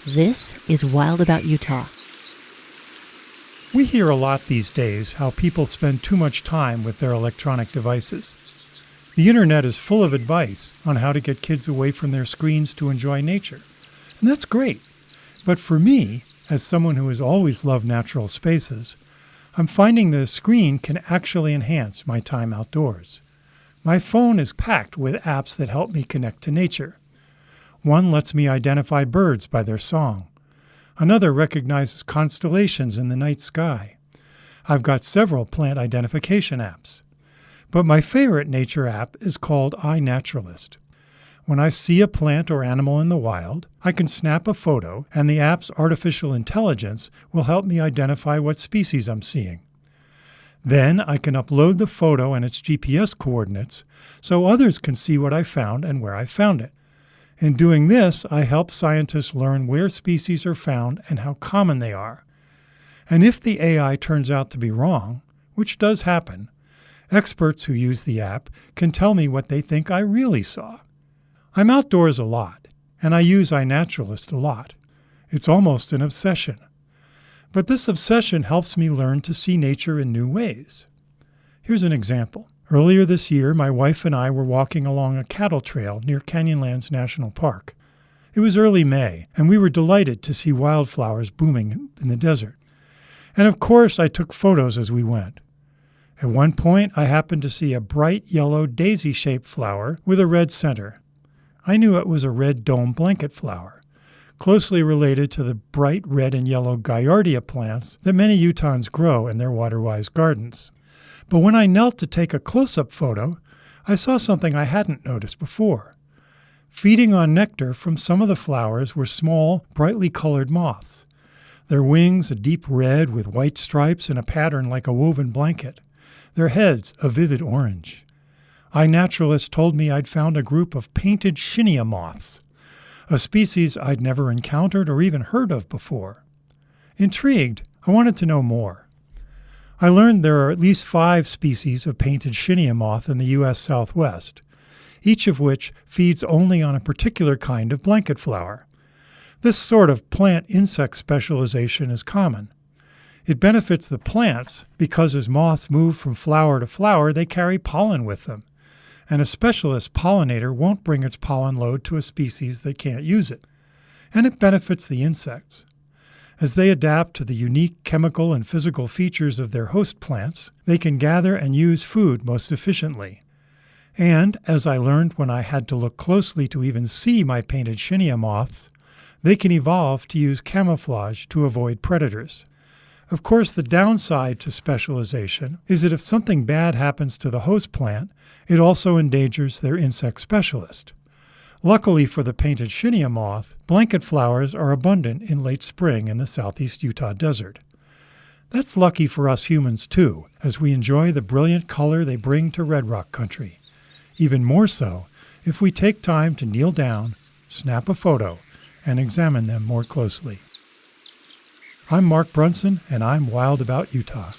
This is Wild About Utah. We hear a lot these days how people spend too much time with their electronic devices. The internet is full of advice on how to get kids away from their screens to enjoy nature. And that's great. But for me, as someone who has always loved natural spaces, I'm finding that a screen can actually enhance my time outdoors. My phone is packed with apps that help me connect to nature. One lets me identify birds by their song. Another recognizes constellations in the night sky. I've got several plant identification apps. But my favorite nature app is called iNaturalist. When I see a plant or animal in the wild, I can snap a photo, and the app's artificial intelligence will help me identify what species I'm seeing. Then I can upload the photo and its GPS coordinates so others can see what I found and where I found it. In doing this, I help scientists learn where species are found and how common they are. And if the AI turns out to be wrong, which does happen, experts who use the app can tell me what they think I really saw. I'm outdoors a lot, and I use iNaturalist a lot. It's almost an obsession. But this obsession helps me learn to see nature in new ways. Here's an example. Earlier this year, my wife and I were walking along a cattle trail near Canyonlands National Park. It was early May, and we were delighted to see wildflowers booming in the desert. And of course, I took photos as we went. At one point, I happened to see a bright yellow daisy-shaped flower with a red center. I knew it was a red dome blanket flower, closely related to the bright red and yellow Gaillardia plants that many Utahns grow in their water-wise gardens. But when I knelt to take a close-up photo, I saw something I hadn't noticed before. Feeding on nectar from some of the flowers were small, brightly colored moths. Their wings a deep red with white stripes and a pattern like a woven blanket. Their heads a vivid orange. iNaturalist told me I'd found a group of painted Shinia moths, a species I'd never encountered or even heard of before. Intrigued, I wanted to know more. I learned there are at least 5 species of painted Shinia moth in the U.S. Southwest, each of which feeds only on a particular kind of blanket flower. This sort of plant-insect specialization is common. It benefits the plants because as moths move from flower to flower, they carry pollen with them, and a specialist pollinator won't bring its pollen load to a species that can't use it. And it benefits the insects. As they adapt to the unique chemical and physical features of their host plants, they can gather and use food most efficiently. And, as I learned when I had to look closely to even see my painted Shinia moths, they can evolve to use camouflage to avoid predators. Of course, the downside to specialization is that if something bad happens to the host plant, it also endangers their insect specialist. Luckily for the painted Shinia moth, blanket flowers are abundant in late spring in the southeast Utah desert. That's lucky for us humans too, as we enjoy the brilliant color they bring to Red Rock country. Even more so if we take time to kneel down, snap a photo, and examine them more closely. I'm Mark Brunson, and I'm Wild About Utah.